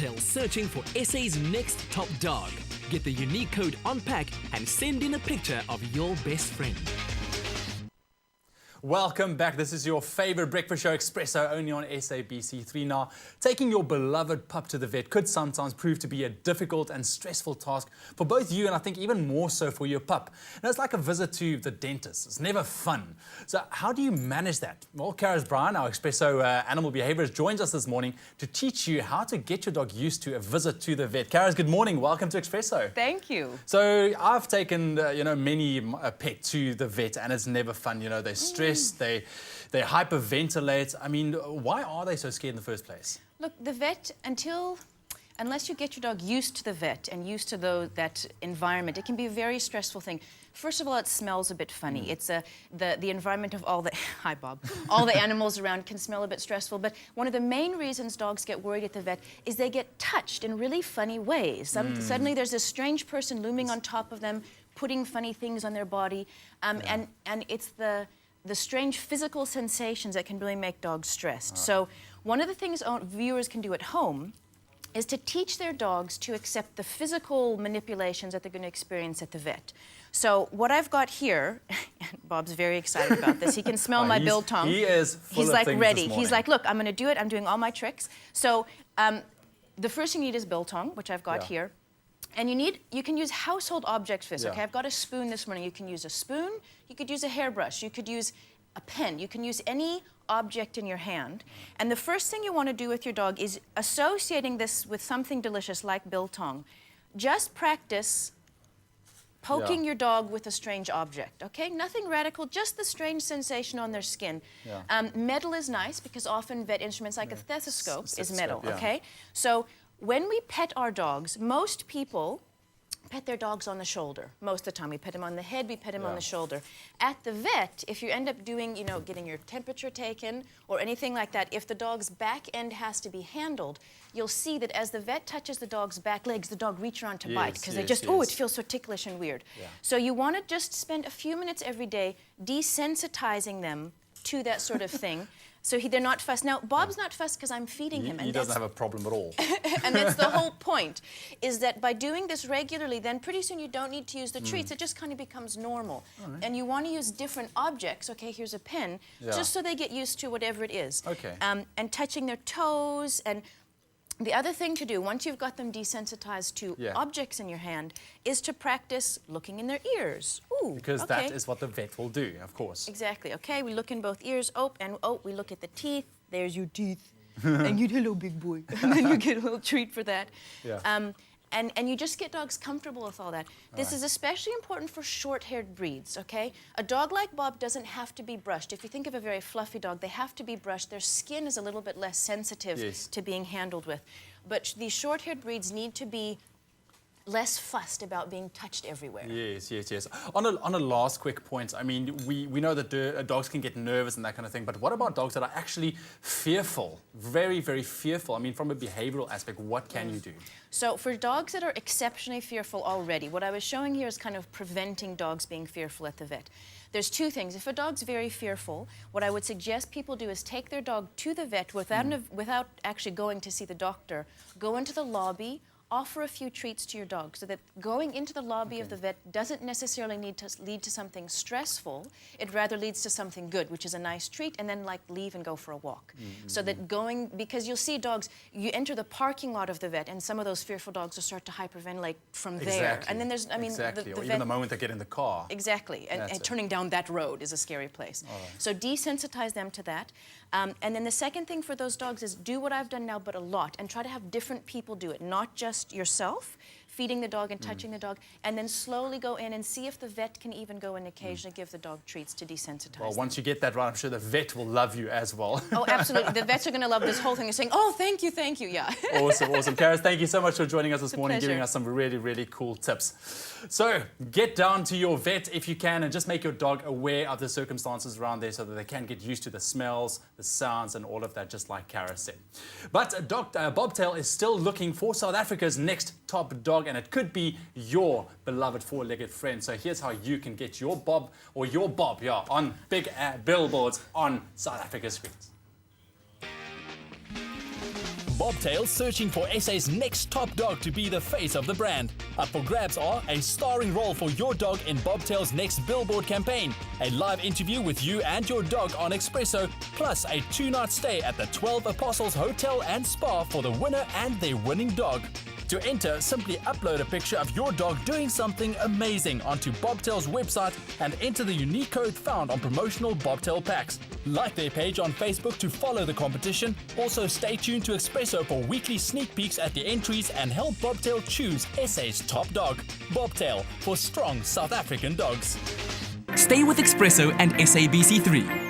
Bobtail searching for SA's next top dog. Get the unique code on pack and send in a picture of your best friend. Welcome back. This is your favorite breakfast show, Espresso, only on SABC3. Now, taking your beloved pup to the vet could sometimes prove to be a difficult and stressful task for both you and I think even more so for your pup. Now, it's like a visit to the dentist. It's never fun. So how do you manage that? Well, Karis Bryen, our Espresso animal behaviourist, joins us this morning to teach you how to get your dog used to a visit to the vet. Karis, good morning. Welcome to Espresso. Thank you. So I've taken, many pet to the vet and it's never fun. You know, they stress. They hyperventilate. I mean, why are they so scared in the first place? Look, the vet, unless you get your dog used to the vet and used to that environment, it can be a very stressful thing. First of all, it smells a bit funny. It's the environment of all the hi Bob, all the animals around can smell a bit stressful. But one of the main reasons dogs get worried at the vet is they get touched in really funny ways. Suddenly, there's this strange person looming on top of them, putting funny things on their body, and it's the strange physical sensations that can really make dogs stressed. So one of the things viewers can do at home is to teach their dogs to accept the physical manipulations that they're going to experience at the vet. So what I've got here, and Bob's very excited about this. He can smell my biltong. He is full He's of like things ready. this morning. He's like, look, I'm going to do it. I'm doing all my tricks. So the first thing you need is biltong, which I've got here. And you can use household objects for this, okay? I've got a spoon this morning. You can use a spoon, you could use a hairbrush, you could use a pen, you can use any object in your hand. And the first thing you want to do with your dog is associating this with something delicious like biltong. Just practice poking your dog with a strange object, okay? Nothing radical, just the strange sensation on their skin. Metal is nice because often vet instruments like a stethoscope is metal, okay? So when we pet our dogs, most people pet their dogs on the shoulder. Most of the time, we pet them on the head, we pet them on the shoulder. At the vet, if you end up doing, getting your temperature taken or anything like that, if the dog's back end has to be handled, you'll see that as the vet touches the dog's back legs, the dog reaches around to bite because they just, it feels so ticklish and weird. So you want to just spend a few minutes every day desensitizing them to that sort of thing. So they're not fussed. Now, Bob's not fussed because I'm feeding him. He doesn't have a problem at all. And that's the whole point, is that by doing this regularly, then pretty soon you don't need to use the treats. It just kind of becomes normal. And you want to use different objects. Okay, here's a pen, just so they get used to whatever it is. And touching their toes. And the other thing to do, once you've got them desensitized to objects in your hand, is to practice looking in their ears. Ooh, because that is what the vet will do, of course. Exactly. Okay, we look in both ears. We look at the teeth. There's your teeth. And you hello, big boy. And then you get a little treat for that. And you just get dogs comfortable with all that. This is especially important for short-haired breeds, okay? A dog like Bob doesn't have to be brushed. If you think of a very fluffy dog, they have to be brushed. Their skin is a little bit less sensitive to being handled with. But these short-haired breeds need to be less fussed about being touched everywhere. Yes. On a last quick point, I mean, we know that dogs can get nervous and that kind of thing, but what about dogs that are actually fearful, very, very fearful? I mean, from a behavioral aspect, what can you do? So for dogs that are exceptionally fearful already, what I was showing here is kind of preventing dogs being fearful at the vet. There's two things. If a dog's very fearful, what I would suggest people do is take their dog to the vet without actually going to see the doctor. Go into the lobby, offer a few treats to your dog so that going into the lobby of the vet doesn't necessarily need to lead to something stressful. It rather leads to something good, which is a nice treat, and then like leave and go for a walk. So that because you'll see dogs, you enter the parking lot of the vet and some of those fearful dogs will start to hyperventilate from there. And then there's, or even the moment they get in the car. Exactly, and turning down that road is a scary place. So desensitize them to that. And then the second thing for those dogs is do what I've done now, but a lot, and try to have different people do it, not just yourself, feeding the dog and touching the dog, and then slowly go in and see if the vet can even go and occasionally give the dog treats to desensitize them. Once you get that right, I'm sure the vet will love you as well. Oh, absolutely. The vets are going to love this whole thing. They're saying, oh, thank you, yeah. Awesome. Karis, thank you so much for joining us this morning, giving us some really, really cool tips. So, get down to your vet if you can and just make your dog aware of the circumstances around there so that they can get used to the smells, the sounds, and all of that, just like Karis said. But Bobtail is still looking for South Africa's next top dog, and it could be your beloved four-legged friend. So here's how you can get your Bob on big billboards on South Africa's streets. Bobtail searching for SA's next top dog to be the face of the brand. Up for grabs are a starring role for your dog in Bobtail's next billboard campaign, a live interview with you and your dog on Expresso, plus a 2-night stay at the 12 Apostles Hotel and Spa for the winner and their winning dog. To enter, simply upload a picture of your dog doing something amazing onto Bobtail's website and enter the unique code found on promotional Bobtail packs. Like their page on Facebook to follow the competition. Also stay tuned to Expresso for weekly sneak peeks at the entries and help Bobtail choose SA's top dog. Bobtail, for strong South African dogs. Stay with Expresso and SABC3.